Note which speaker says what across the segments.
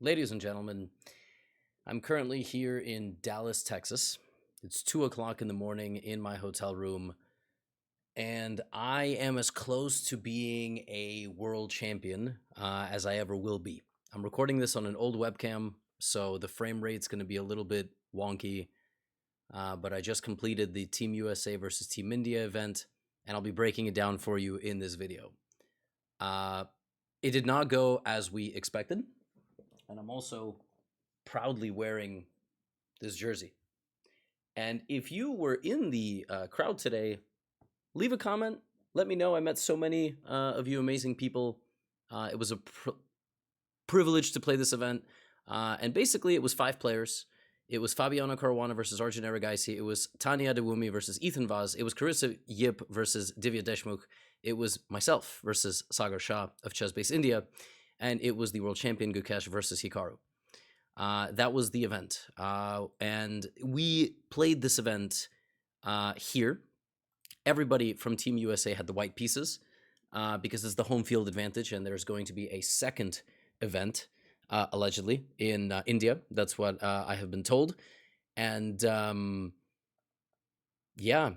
Speaker 1: Ladies and gentlemen, I'm currently here in Dallas, Texas. It's 2 o'clock in the morning in my hotel room, and I am as close to being a world champion as I ever will be. I'm recording this on an old webcam, so the frame rate's going to be a little bit wonky, but I just completed the Team USA versus Team India event, and I'll be breaking it down for you in this video. It did not go as we expected, and I'm also proudly wearing this jersey. And if you were in the crowd today, leave a comment. Let me know. I met so many of you amazing people. It was a privilege to play this event. And basically, it was 5 players. It was Fabiano Caruana versus Arjun Erigaisi. It was Tanya Adewumi versus Ethan Vaz. It was Carissa Yip versus Divya Deshmukh. It was myself versus Sagar Shah of Chess-Based India. And it was the world champion Gukesh versus Hikaru. That was the event. And we played this event here. Everybody from Team USA had the white pieces because it's the home field advantage, and there's going to be a second event, allegedly, in India. That's what I have been told. And yeah,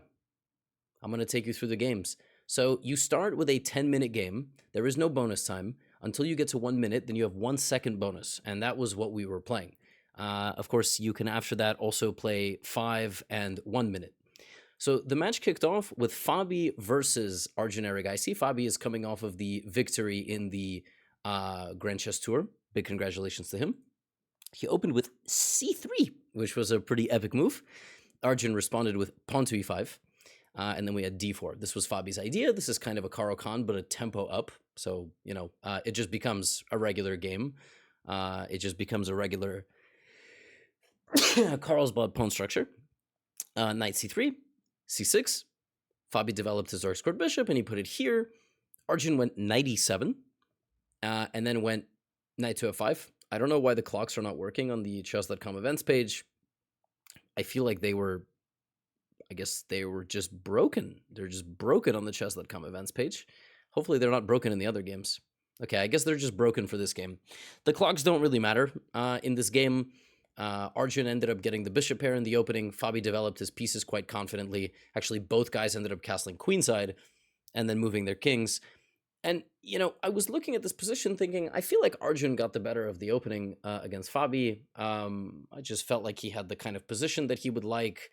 Speaker 1: I'm going to take you through the games. So you start with a 10-minute game. There is no bonus time. Until you get to 1 minute, then you have 1 second bonus, and that was what we were playing. Of course, you can, after that, also play 5 and 1 minute. So the match kicked off with Fabi versus Arjun Erigaisi. Fabi is coming off of the victory in the Grand Chess Tour. Big congratulations to him. He opened with c3, which was a pretty epic move. Arjun responded with pawn to e5. And then we had d4. This was Fabi's idea. This is kind of a Caro-Kann, but a tempo up. So, you know, it just becomes a regular game. It just becomes a regular Carlsbad pawn structure. Knight c3, c6. Fabi developed his dark squared bishop, and he put it here. Arjun went knight e7, and then went knight to f5. I don't know why the clocks are not working on the chess.com events page. I feel like I guess they were just broken. They're just broken on the chess.com events page. Hopefully they're not broken in the other games. Okay, I guess they're just broken for this game. The clocks don't really matter. In this game, Arjun ended up getting the bishop pair in the opening. Fabi developed his pieces quite confidently. Actually, both guys ended up castling queenside and then moving their kings. And, you know, I was looking at this position thinking, I feel like Arjun got the better of the opening against Fabi. I just felt like he had the kind of position that he would like.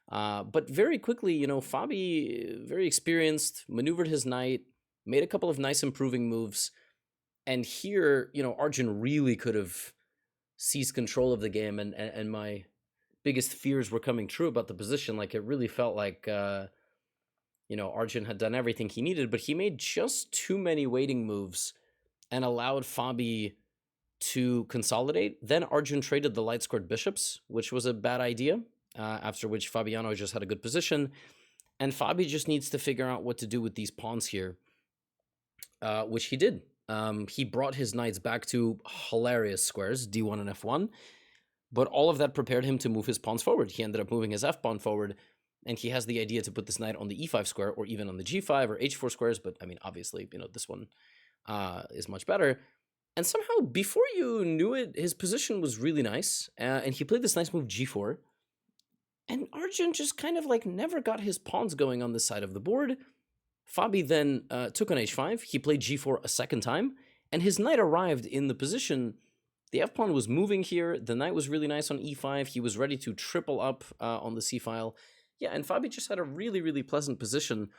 Speaker 1: But very quickly, you know, Fabi, very experienced, maneuvered his knight, made a couple of nice improving moves. And here, you know, Arjun really could have seized control of the game. And my biggest fears were coming true about the position. Like, it really felt like, you know, Arjun had done everything he needed, but he made just too many waiting moves and allowed Fabi to consolidate. Then Arjun traded the light squared bishops, which was a bad idea. After which Fabiano just had a good position. And Fabi just needs to figure out what to do with these pawns here, which he did. He brought his knights back to hilarious squares, d1 and f1, but all of that prepared him to move his pawns forward. He ended up moving his f-pawn forward, and he has the idea to put this knight on the e5 square, or even on the g5 or h4 squares, but I mean, obviously, you know, this one is much better. And somehow, before you knew it, his position was really nice, and he played this nice move g4, and Arjun just kind of like never got his pawns going on this side of the board. Fabi then took on h5. He played g4 a second time, and his knight arrived in the position. The f-pawn was moving here. The knight was really nice on e5. He was ready to triple up on the c-file. Yeah, and Fabi just had a really, really pleasant position,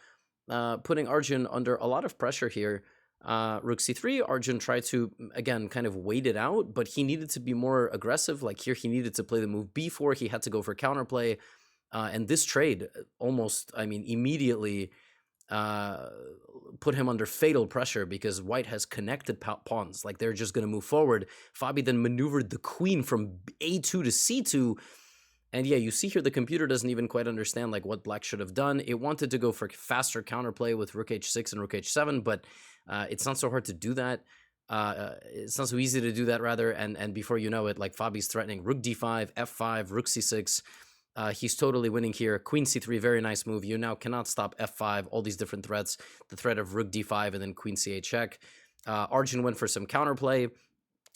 Speaker 1: putting Arjun under a lot of pressure here. Rook c3, Arjun tried to, again, kind of wait it out, but he needed to be more aggressive. Like here, he needed to play the move b4. He had to go for counterplay. And this trade almost, I mean, immediately put him under fatal pressure because white has connected pawns. Like they're just going to move forward. Fabi then maneuvered the queen from a2 to c2. And yeah, you see here the computer doesn't even quite understand like what black should have done. It wanted to go for faster counterplay with rook h6 and rook h7, but it's not so hard to do that. It's not so easy to do that, rather. And before you know it, like Fabi's threatening rook d5, f5, rook c6. He's totally winning here. Queen c3, very nice move. You now cannot stop f5, all these different threats. The threat of rook d5 and then queen c8 check. Arjun went for some counterplay.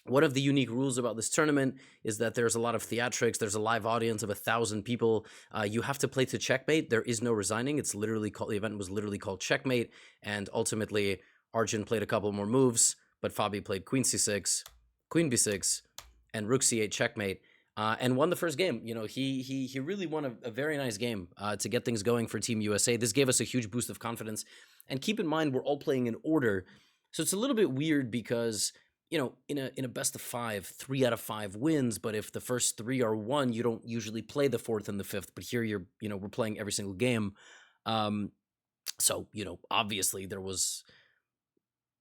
Speaker 1: One of the unique rules about this tournament is that there's a lot of theatrics. There's a live audience of 1,000 people. You have to play to checkmate. There is no resigning. It's literally called, the event was literally called checkmate. And ultimately, Arjun played a couple more moves, but Fabi played queen c6, queen b6, and rook c8 checkmate, and won the first game. You know, he really won a very nice game to get things going for Team USA. This gave us a huge boost of confidence. And keep in mind, we're all playing in order, so it's a little bit weird because, you know, in a best of 5, 3 out of 5 wins, but if the first 3 are won, you don't usually play the 4th and the 5th. But here we're playing every single game. So, you know, obviously there was,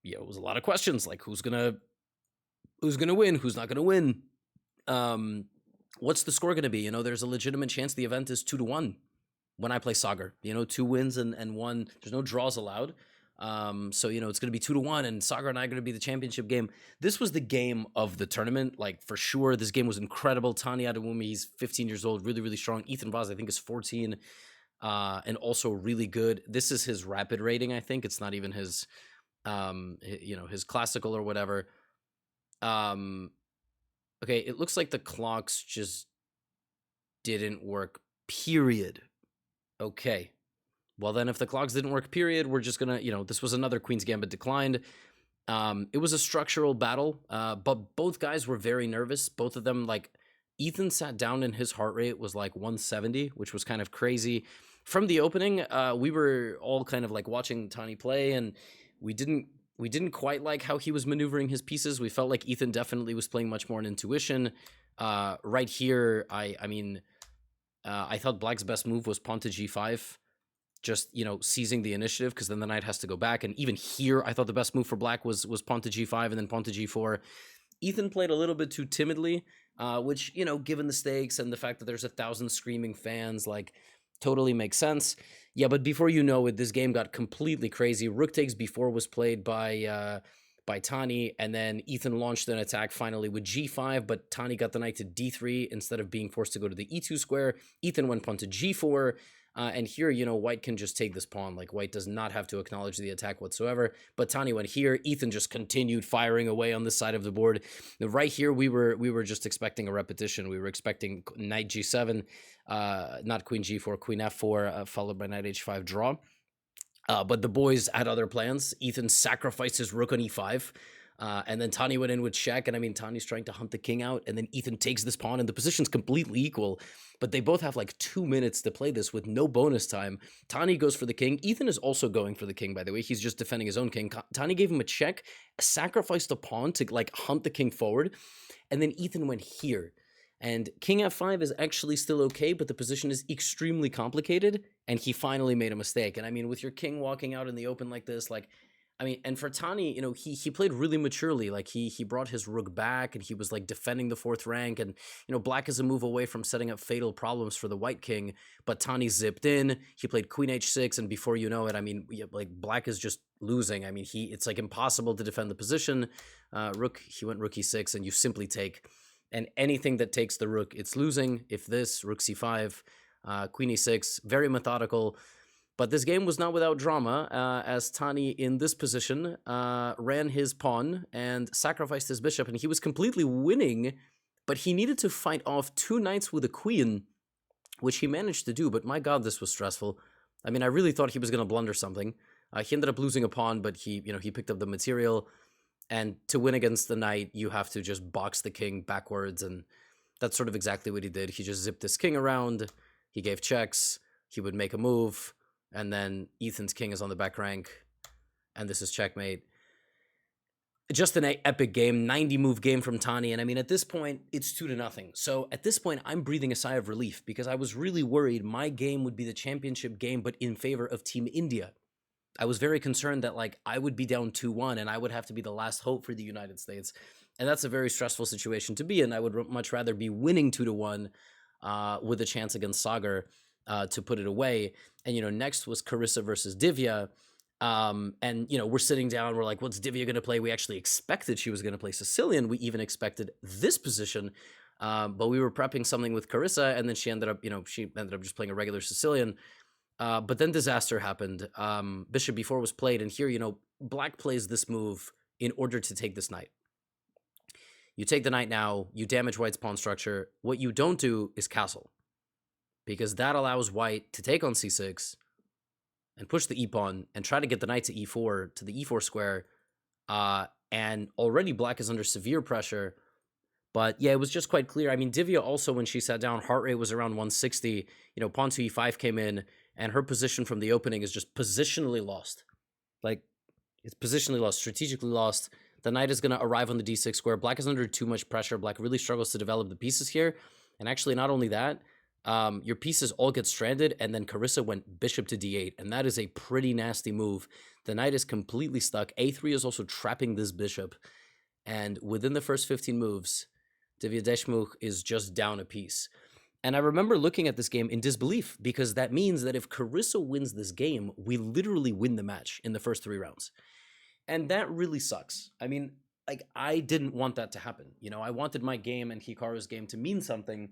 Speaker 1: it was a lot of questions like who's gonna win, who's not gonna win. What's the score gonna be? You know, there's a legitimate chance the event is 2-1 when I play Sagar. You know, 2 wins and 1. There's no draws allowed. So, you know, it's going to be 2-1 and Sagar and I are going to be the championship game. This was the game of the tournament. Like, for sure, this game was incredible. Tani Adewumi, he's 15 years old, really, really strong. Ethan Vaz, I think, is 14, and also really good. This is his rapid rating, I think. It's not even his, his classical or whatever. Okay, it looks like the clocks just didn't work, period. Okay. Well, then if the clocks didn't work, period, we're just going to, this was another Queen's Gambit declined. It was a structural battle, but both guys were very nervous. Both of them, like, Ethan sat down and his heart rate was like 170, which was kind of crazy. From the opening, we were all kind of like watching Tani play, and we didn't quite like how he was maneuvering his pieces. We felt like Ethan definitely was playing much more on intuition. Right here, I thought Black's best move was pawn to g5. Just, seizing the initiative, because then the knight has to go back. And even here, I thought the best move for Black was pawn to g5 and then pawn to g4. Ethan played a little bit too timidly, which, given the stakes and the fact that there's 1,000 screaming fans, like, totally makes sense. Yeah, but before you know it, this game got completely crazy. Rook takes b4 was played by Tani, and then Ethan launched an attack finally with g5, but Tani got the knight to d3 instead of being forced to go to the e2 square. Ethan went pawn to g4. And here, White can just take this pawn. Like, White does not have to acknowledge the attack whatsoever. But Tani went here. Ethan just continued firing away on this side of the board. Right here, we were just expecting a repetition. We were expecting knight g7, not queen g4, queen f4, followed by knight h5 draw. But the boys had other plans. Ethan sacrificed his rook on e5. And then Tani went in with check, and I mean, Tani's trying to hunt the king out, and then Ethan takes this pawn, and the position's completely equal, but they both have like 2 minutes to play this with no bonus time. Tani goes for the king. Ethan is also going for the king, by the way. He's just defending his own king. Tani gave him a check, sacrificed a pawn to like hunt the king forward, and then Ethan went here. And king f5 is actually still okay, but the position is extremely complicated, and he finally made a mistake. And I mean, with your king walking out in the open like this, like, I mean, and for Tani, he played really maturely. Like, he brought his rook back, and he was like defending the 4th rank. And, Black is a move away from setting up fatal problems for the White king. But Tani zipped in. He played queen h6, and before you know it, I mean, like, Black is just losing. I mean, it's like impossible to defend the position. He went rook e6, and you simply take. And anything that takes the rook, it's losing. If this, rook c5, queen e6, very methodical. But this game was not without drama, as Tani, in this position, ran his pawn and sacrificed his bishop, and he was completely winning, but he needed to fight off 2 knights with a queen, which he managed to do, but my god, this was stressful. I mean, I really thought he was going to blunder something. He ended up losing a pawn, but he picked up the material, and to win against the knight, you have to just box the king backwards, and that's sort of exactly what he did. He just zipped this king around, he gave checks, he would make a move, and then Ethan's king is on the back rank, and this is checkmate. Just an epic game, 90-move game from Tani, and I mean, at this point, it's 2-0. So at this point, I'm breathing a sigh of relief, because I was really worried my game would be the championship game, but in favor of Team India. I was very concerned that, like, I would be down 2-1, and I would have to be the last hope for the United States, and that's a very stressful situation to be in. I would much rather be winning 2-1 with a chance against Sagar, to put it away. And, next was Carissa versus Divya. And, we're sitting down, we're like, what's Divya going to play? We actually expected she was going to play Sicilian. We even expected this position, but we were prepping something with Carissa, and then she ended up just playing a regular Sicilian. But then disaster happened. Bishop b4 was played, and here, Black plays this move in order to take this knight. You take the knight now, you damage white's pawn structure. What you don't do is castle, because that allows white to take on c6 and push the e-pawn and try to get the knight to e4, to the e4 square. And already black is under severe pressure. But yeah, it was just quite clear. I mean, Divya also, when she sat down, heart rate was around 160. You know, pawn to e5 came in, and her position from the opening is just positionally lost. Like, it's positionally lost, strategically lost. The knight is going to arrive on the d6 square. Black is under too much pressure. Black really struggles to develop the pieces here. And actually, not only that, your pieces all get stranded, and then Carissa went bishop to d8, and that is a pretty nasty move. The knight is completely stuck. a3 is also trapping this bishop, and within the first 15 moves, Divya Deshmukh is just down a piece. And I remember looking at this game in disbelief, because that means that if Carissa wins this game, we literally win the match in the first 3 rounds. And that really sucks. I mean, like, I didn't want that to happen. You know, I wanted my game and Hikaru's game to mean something.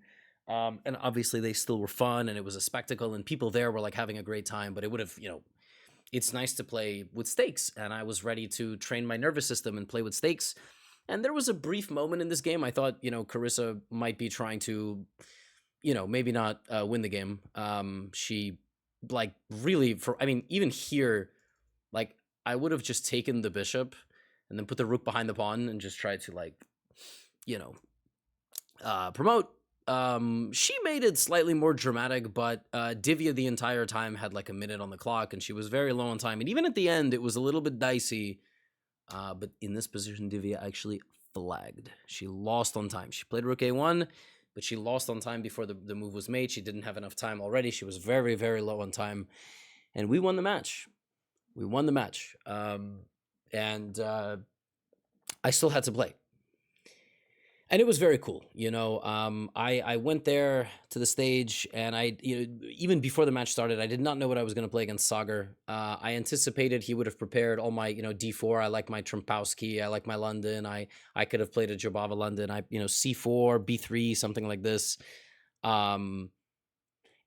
Speaker 1: And obviously they still were fun, and it was a spectacle, and people there were like having a great time, but it would have, you know, it's nice to play with stakes, and I was ready to train my nervous system and play with stakes. And there was a brief moment in this game. I thought, you know, Carissa might be trying to, you know, maybe not win the game. She, like, really, I mean, even here, like, I would have just taken the bishop and then put the rook behind the pawn and just tried to, like, you know, promote. She made it slightly more dramatic, but Divya the entire time had like a minute on the clock, and she was very low on time. And even at the end, it was a little bit dicey. But in this position, Divya actually flagged. She lost on time. She played rook a1, but she lost on time before the move was made. She didn't have enough time already. She was very, very low on time. And we won the match. We won the match. And I still had to play. And it was very cool, you know. I went there to the stage, and you know, even before the match started, I did not know what I was going to play against Sagar. I anticipated he would have prepared all my, you know, d4. I like my Trumpowski. I like my London. I could have played a Jobava London. You know, c4, b3, something like this. And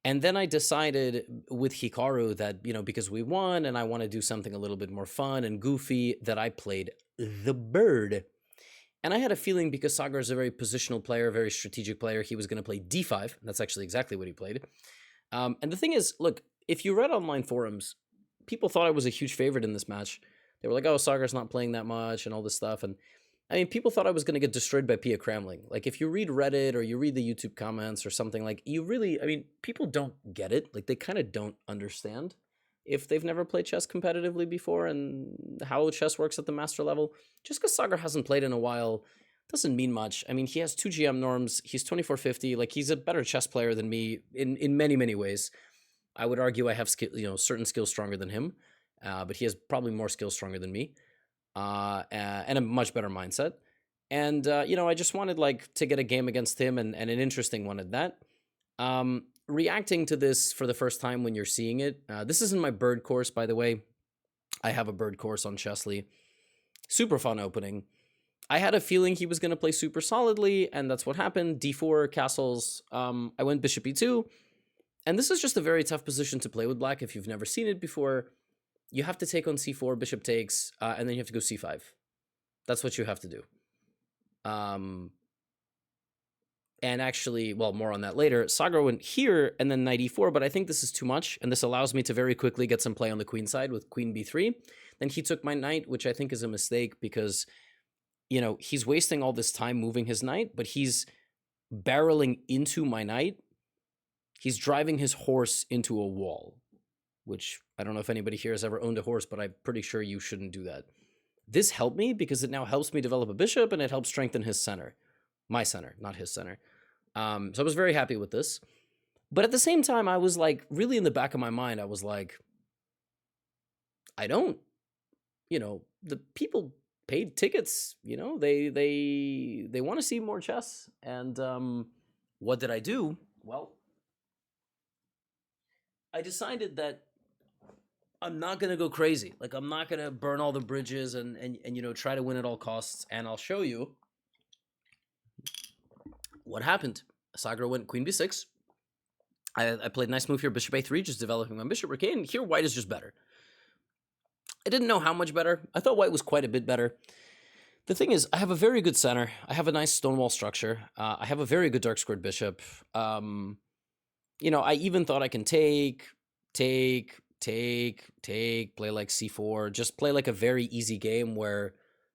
Speaker 1: then I decided with Hikaru that, you know, because we won and I want to do something a little bit more fun and goofy, that I played the bird. And I had a feeling, because Sagar is a very positional player, a very strategic player, he was going to play d5. That's actually exactly what he played. And the thing is, look, if you read online forums, people thought I was a huge favorite in this match. They were like, oh, Sagar's not playing that much and all this stuff. And I mean, people thought I was going to get destroyed by Pia Kramling. Like, if you read Reddit or you read the YouTube comments or something, like, you really, I mean, people don't get it. Like, they kind of don't understand if they've never played chess competitively before and how chess works at the master level. Just because Sagar hasn't played in a while doesn't mean much. I mean, he has 2 GM norms. He's 2450. Like, he's a better chess player than me in many, many ways. I would argue I have skill, you know, certain skills stronger than him, but he has probably more skills stronger than me, and a much better mindset. And, you know, I just wanted, like, to get a game against him, and an interesting one at that. Reacting to this for the first time when you're seeing it, this isn't my bird course, by the way. I have a bird course on Chessly. Super fun opening. I had a feeling he was going to play super solidly, and that's what happened. d4, castles. I went bishop e2, and this is just a very tough position to play with black if you've never seen it before. You have to take on c4, bishop takes, and then you have to go c5. That's what you have to do. And actually, well, more on that later. Sagar went here and then knight e4, but I think this is too much, and this allows me to very quickly get some play on the queen side with queen b3. Then he took my knight, which I think is a mistake, because, you know, he's wasting all this time moving his knight, but he's barreling into my knight. He's driving his horse into a wall, which I don't know if anybody here has ever owned a horse, but I'm pretty sure you shouldn't do that. This helped me because it now helps me develop a bishop, and it helps strengthen his center. My center, not his center. So I was very happy with this. But at the same time, I was like, really in the back of my mind, I was like, I don't, you know, the people paid tickets, you know, they want to see more chess. And what did I do? Well, I decided that I'm not going to go crazy. Like, I'm not going to burn all the bridges and you know, try to win at all costs. And I'll show you what happened. Sagar went queen b6. I played a nice move here, bishop a3, just developing my bishop. Okay, and here white is just better. I didn't know how much better. I thought white was quite a bit better. The thing is, I have a very good center. I have a nice stonewall structure. I have a very good dark squared bishop. I even thought I can take, play like c4, just play like a very easy game where,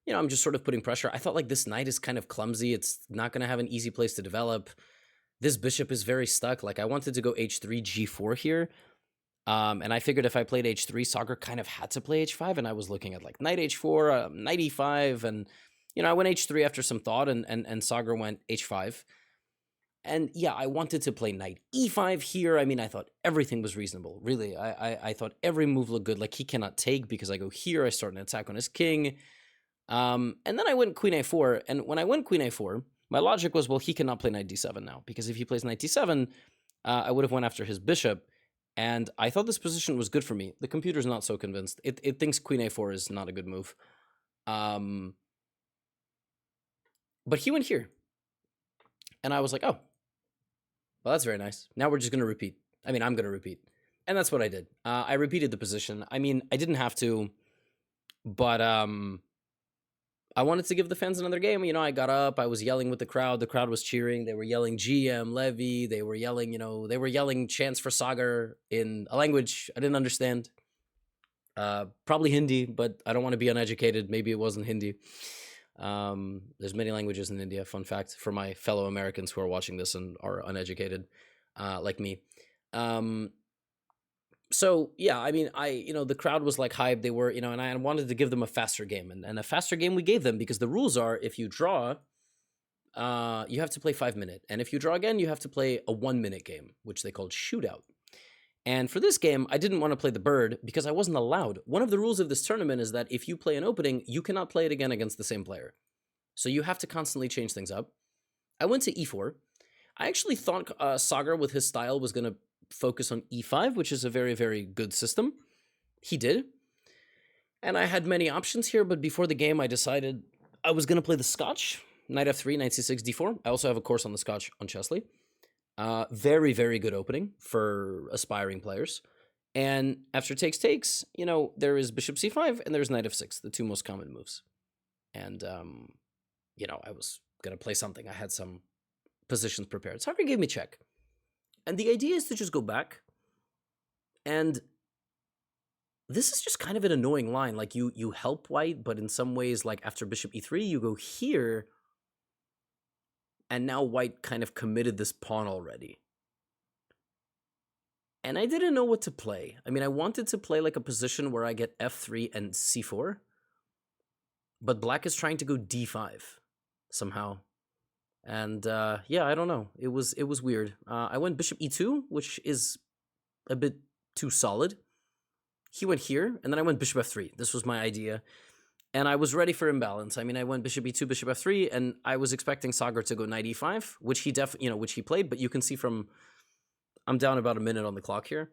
Speaker 1: I'm just sort of putting pressure. I thought like this knight is kind of clumsy. It's not going to have an easy place to develop. This bishop is very stuck. Like I wanted to go h3, g4 here. And I figured if I played h3, Sagar kind of had to play h5, and I was looking at like knight h4, knight e5, and I went h3 after some thought, and Sagar went h5. And yeah, I wanted to play knight e5 here. I mean, I thought everything was reasonable. Really, I thought every move looked good. Like he cannot take because I go here, I start an attack on his king. And then I went queen a4, and when I went queen a4, my logic was, well, he cannot play knight d7 now, because if he plays knight d7, I would have went after his bishop. And I thought this position was good for me. The computer's not so convinced. It thinks queen a4 is not a good move. But he went here. And I was like, oh, well, that's very nice. Now we're just going to repeat. I mean, I'm going to repeat. And that's what I did. I repeated the position. I mean, I didn't have to, but I wanted to give the fans another game. I got up, I was yelling with the crowd. The crowd was cheering. They were yelling GM, Levy. They were yelling chants for Sagar in a language I didn't understand. Probably Hindi, but I don't want to be uneducated. Maybe it wasn't Hindi. There's many languages in India. Fun fact for my fellow Americans who are watching this and are uneducated, like me. So yeah, I mean, the crowd was like hyped. They were, and I wanted to give them a faster game, and a faster game we gave them, because the rules are, if you draw, you have to play 5 minute, and if you draw again, you have to play a 1 minute game, which they called shootout. And for this game, I didn't want to play the bird because I wasn't allowed. One of the rules of this tournament is that if you play an opening, you cannot play it again against the same player. So you have to constantly change things up. I went to e4. I actually thought Sagar with his style was going to focus on e5, which is a very, very good system. He did. And I had many options here, but before the game, I decided I was going to play the Scotch. Knight f3, knight c6, d4. I also have a course on the Scotch on Chessly. Very, very good opening for aspiring players. And after takes, there is bishop c5 and there's knight f6, the two most common moves. And, I was going to play something. I had some positions prepared. Sagar gave me check. And the idea is to just go back. And this is just kind of an annoying line. Like you help white, but in some ways, like after bishop e3, you go here. And now white kind of committed this pawn already. And I didn't know what to play. I mean, I wanted to play like a position where I get f3 and c4. But black is trying to go d5 somehow. And yeah, I don't know. It was weird. I went bishop e2, which is a bit too solid. He went here, and then I went bishop f3. This was my idea. And I was ready for imbalance. I mean, I went bishop e2, bishop f3, and I was expecting Sagar to go knight e5, which he which he played, but you can see from, I'm down about a minute on the clock here.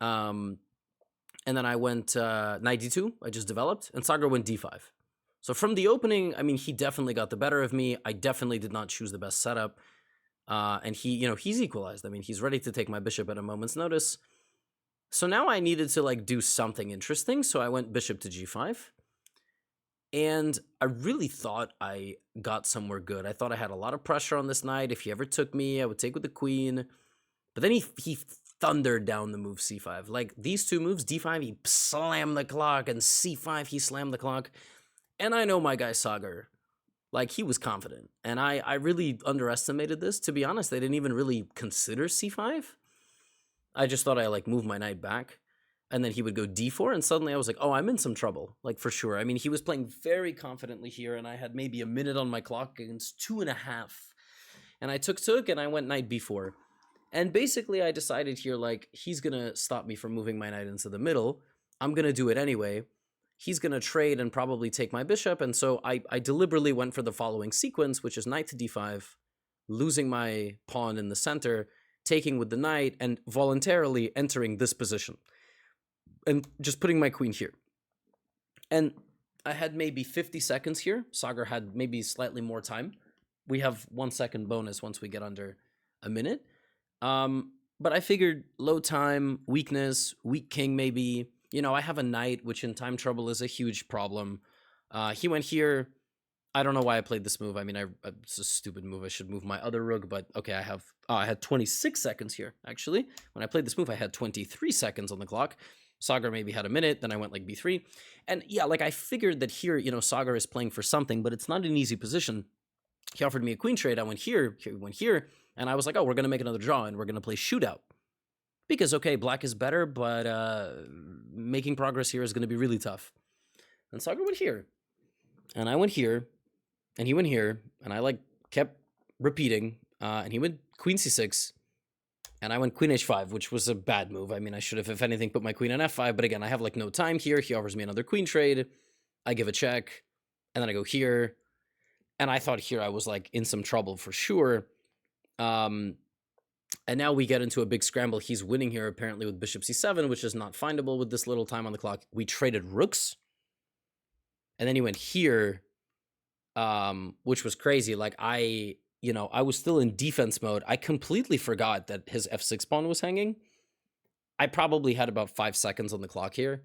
Speaker 1: And then I went knight d2, I just developed, and Sagar went d5. So from the opening, I mean, he definitely got the better of me. I definitely did not choose the best setup. And he, he's equalized. I mean, he's ready to take my bishop at a moment's notice. So now I needed to like do something interesting. So I went bishop to g5. And I really thought I got somewhere good. I thought I had a lot of pressure on this knight. If he ever took me, I would take with the queen. But then he thundered down the move c5. Like these two moves, d5, he slammed the clock, and c5, he slammed the clock. And I know my guy Sagar, like he was confident. And I really underestimated this. To be honest, I didn't even really consider c5. I just thought I like moved my knight back. And then he would go d4, and suddenly I was like, oh, I'm in some trouble, like for sure. I mean, he was playing very confidently here, and I had maybe a minute on my clock against 2.5. And I took, and I went knight b4. And basically I decided here, like, he's going to stop me from moving my knight into the middle. I'm going to do it anyway. He's going to trade and probably take my bishop, and so I deliberately went for the following sequence, which is knight to d5, losing my pawn in the center, taking with the knight, and voluntarily entering this position. And just putting my queen here. And I had maybe 50 seconds here. Sagar had maybe slightly more time. We have 1 second bonus once we get under a minute. But I figured low time, weakness, weak king maybe. I have a knight, which in time trouble is a huge problem. He went here. I don't know why I played this move. I mean, it's a stupid move. I should move my other rook, but okay, I had 26 seconds here, actually. When I played this move, I had 23 seconds on the clock. Sagar maybe had a minute, then I went like b3. And yeah, like I figured that here, Sagar is playing for something, but it's not an easy position. He offered me a queen trade. I went here, he went here, and I was like, oh, we're going to make another draw, and we're going to play shootout. Because, okay, black is better, but making progress here is going to be really tough. And Sagar went here, and I went here, and he went here, and I like kept repeating, and he went queen c6, and I went queen h5, which was a bad move. I mean, I should have, if anything, put my queen on f5, but again, I have like no time here. He offers me another queen trade. I give a check, and then I go here, and I thought here I was like in some trouble for sure. And now we get into a big scramble. He's winning here apparently with bishop c7, which is not findable with this little time on the clock. We traded rooks, and then he went here, which was crazy. Like I was still in defense mode. I completely forgot that his f6 pawn was hanging. I probably had about 5 seconds on the clock here.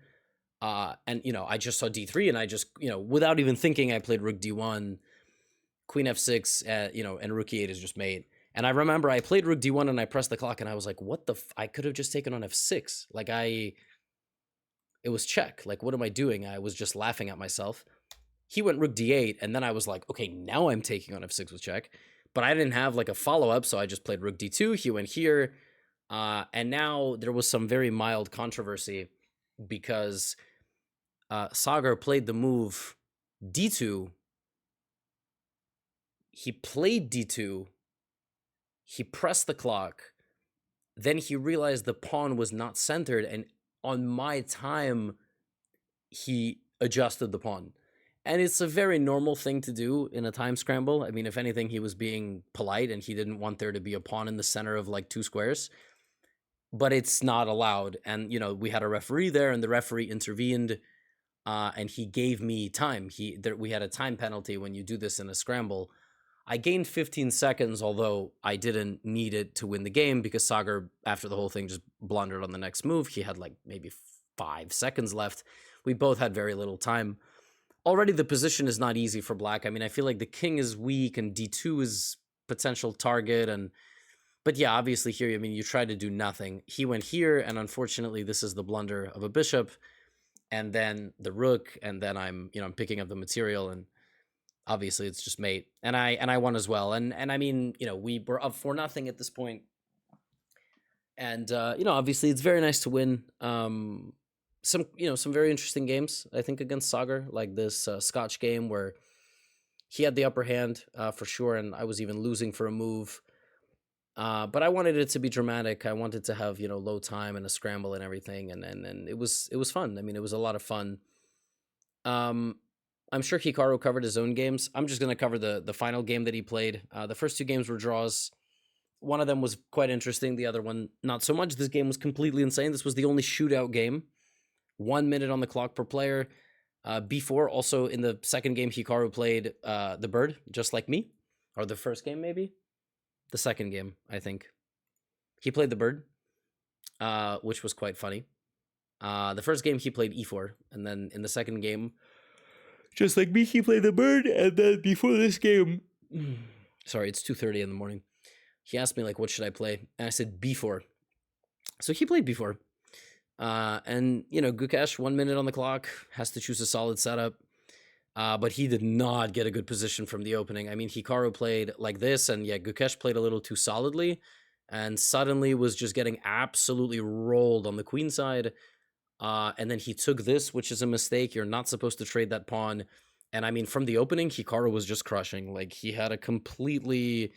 Speaker 1: And, I just saw d3, and I just, without even thinking, I played rook d1, queen f6, and rook e8 is just made. And I remember I played rook d1, and I pressed the clock, and I was like, what the I could have just taken on f6. Like, it was check. Like, what am I doing? I was just laughing at myself. He went rook d8, and then I was like, okay, now I'm taking on f6 with check. But I didn't have like a follow-up, so I just played rook d2. He went here, and now there was some very mild controversy because Sagar played the move d2. He played d2. He pressed the clock. Then he realized the pawn was not centered, and on my time, he adjusted the pawn. And it's a very normal thing to do in a time scramble. I mean, if anything, he was being polite and he didn't want there to be a pawn in the center of like 2 squares. But it's not allowed. And, we had a referee there, and the referee intervened, and he gave me time. We had a time penalty when you do this in a scramble. I gained 15 seconds, although I didn't need it to win the game because Sagar, after the whole thing, just blundered on the next move. He had like maybe 5 seconds left. We both had very little time. Already the position is not easy for black. I mean, I feel like the king is weak and d2 is potential target. But yeah, obviously here, I mean, you try to do nothing. He went here, and unfortunately, this is the blunder of a bishop, and then the rook, and then I'm picking up the material, and obviously it's just mate. And I won as well. And I mean, we were up 4-0 at this point. And obviously it's very nice to win. Some very interesting games, I think, against Sagar, like this Scotch game where he had the upper hand for sure, and I was even losing for a move. But I wanted it to be dramatic. I wanted to have, low time and a scramble and everything, and it was fun. I mean, it was a lot of fun. I'm sure Hikaru covered his own games. I'm just going to cover the final game that he played. The first 2 games were draws. One of them was quite interesting. The other one, not so much. This game was completely insane. This was the only shootout game. 1 minute on the clock per player. B4, also in the second game, Hikaru played the bird, just like me. Or the first game, maybe? The second game, I think. He played the bird, which was quite funny. The first game, he played e4. And then in the second game, just like me, he played the bird. And then before this game... Sorry, it's 2:30 in the morning. He asked me, like, what should I play? And I said b4. So he played b4. And, Gukesh, 1 minute on the clock, has to choose a solid setup. But he did not get a good position from the opening. I mean, Hikaru played like this, and yeah, Gukesh played a little too solidly, and suddenly was just getting absolutely rolled on the queen side. And then he took this, which is a mistake. You're not supposed to trade that pawn. And I mean, from the opening, Hikaru was just crushing. Like, he had a completely,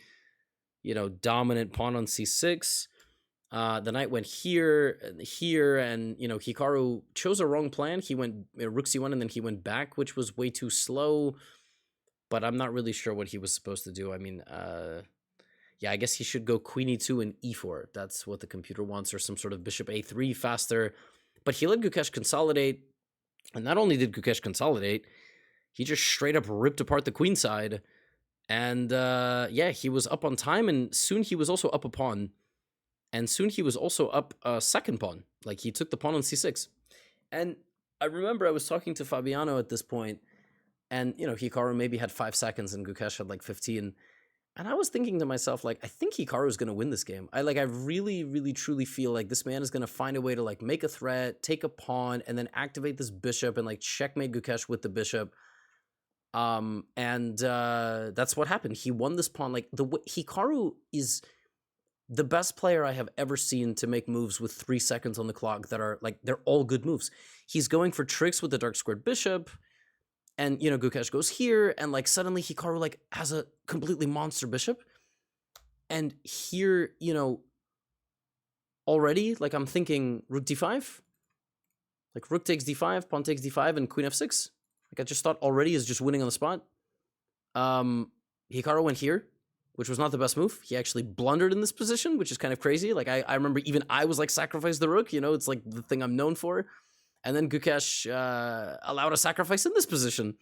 Speaker 1: dominant pawn on c6. The knight went here, and, Hikaru chose a wrong plan. He went rook c1, and then he went back, which was way too slow. But I'm not really sure what he was supposed to do. I mean, yeah, I guess he should go queen e2 and e4. That's what the computer wants, or some sort of bishop a3 faster. But he let Gukesh consolidate. And not only did Gukesh consolidate, he just straight up ripped apart the queen side. And yeah, he was up on time, and soon he was also up a pawn. And soon he was also up a second pawn. Like, he took the pawn on c6. And I remember I was talking to Fabiano at this point, And, Hikaru maybe had 5 seconds and Gukesh had like 15. And I was thinking to myself, like, I think Hikaru is going to win this game. I really, really, truly feel like this man is going to find a way to, like, make a threat, take a pawn, and then activate this bishop and, like, checkmate Gukesh with the bishop. That's what happened. He won this pawn. Like, Hikaru is the best player I have ever seen to make moves with 3 seconds on the clock that are, like, they're all good moves. He's going for tricks with the dark squared bishop. And, Gukesh goes here, and, like, suddenly Hikaru, like, has a completely monster bishop. And here, already, like, I'm thinking rook d5. Like, rook takes d5, pawn takes d5, and queen f6. Like, I just thought already is just winning on the spot. Hikaru went here, which was not the best move. He actually blundered in this position, which is kind of crazy. Like, I remember even I was, like, sacrifice the rook. It's, like, the thing I'm known for. And then Gukesh allowed a sacrifice in this position.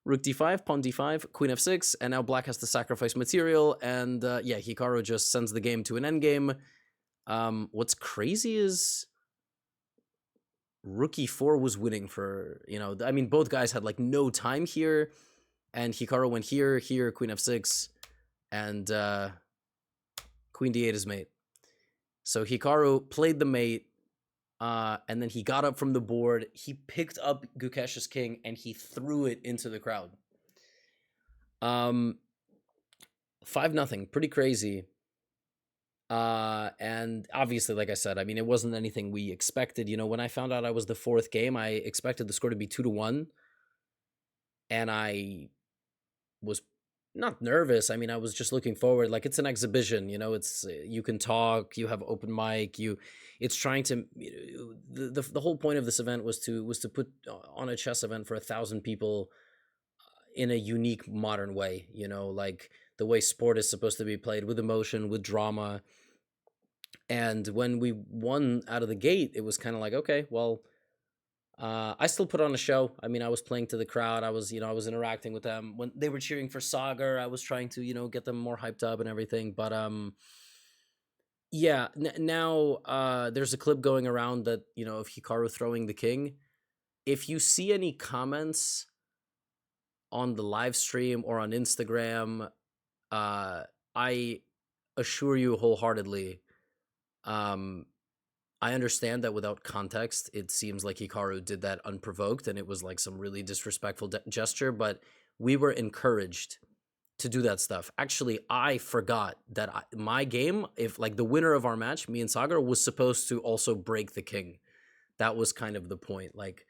Speaker 1: Rook d5, pawn d5, queen f6, and now black has to sacrifice material, and Hikaru just sends the game to an endgame. What's crazy is rook e4 was winning for, I mean, both guys had, like, no time here, and Hikaru went here, queen f6, and queen d8 is mate. So Hikaru played the mate, and then he got up from the board, he picked up Gukesh's king, and he threw it into the crowd. 5-0, pretty crazy. And obviously, like I said, I mean, it wasn't anything we expected. When I found out I was the 4th game, I expected the score to be 2-1. And I was not nervous. I mean, I was just looking forward. Like, it's an exhibition, it's, you can talk, you have open mic, it's trying to, the whole point of this event was to put on a chess event for 1,000 people in a unique modern way, like the way sport is supposed to be played, with emotion, with drama. And when we won out of the gate, it was kind of like, okay, well, I still put on a show. I mean, I was playing to the crowd. I was interacting with them. When they were cheering for Sagar, I was trying to, get them more hyped up and everything. But now there's a clip going around that, of Hikaru throwing the king. If you see any comments on the live stream or on Instagram, I assure you wholeheartedly, I understand that without context, it seems like Hikaru did that unprovoked and it was like some really disrespectful gesture, but we were encouraged to do that stuff. Actually, I forgot that my game, if like the winner of our match, me and Sagar, was supposed to also break the king. That was kind of the point, like,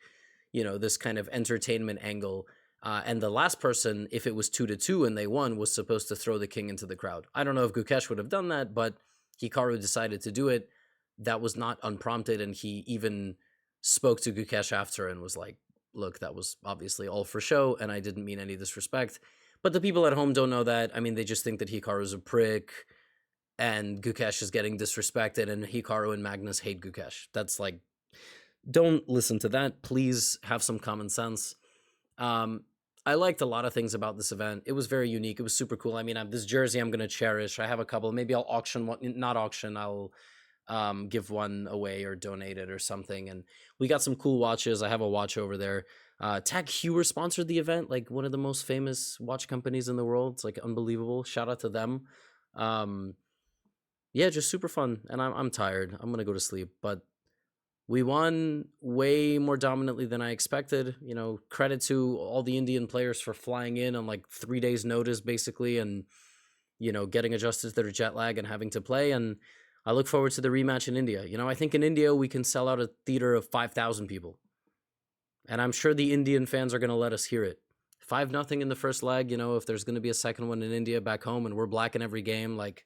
Speaker 1: this kind of entertainment angle. And the last person, if it was 2-2 and they won, was supposed to throw the king into the crowd. I don't know if Gukesh would have done that, but Hikaru decided to do it. That was not unprompted, and he even spoke to Gukesh after and was like, look, that was obviously all for show, and I didn't mean any disrespect. But the people at home don't know that. I mean, they just think that Hikaru's a prick, and Gukesh is getting disrespected, and Hikaru and Magnus hate Gukesh. That's like, don't listen to that. Please have some common sense. I liked a lot of things about this event. It was very unique. It was super cool. I mean, this jersey I'm going to cherish. I have a couple. Maybe I'll auction one. Not auction. I'll give one away or donate it or something. And we got some cool watches. I have a watch over there. Tag Heuer sponsored the event, like one of the most famous watch companies in the world. It's like unbelievable. Shout out to them. Yeah, just super fun. And I'm tired. I'm going to go to sleep. But we won way more dominantly than I expected. Credit to all the Indian players for flying in on like 3 days notice, basically, and, getting adjusted to their jet lag and having to play. And I look forward to the rematch in India. I think in India we can sell out a theater of 5,000 people. And I'm sure the Indian fans are going to let us hear it. 5-0 in the first leg, if there's going to be a second one in India back home and we're black in every game, like,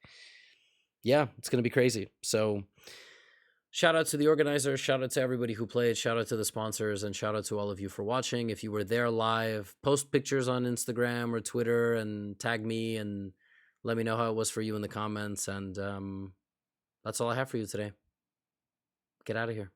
Speaker 1: yeah, it's going to be crazy. So shout out to the organizers, shout out to everybody who played, shout out to the sponsors, and shout out to all of you for watching. If you were there live, post pictures on Instagram or Twitter and tag me and let me know how it was for you in the comments. And that's all I have for you today. Get out of here.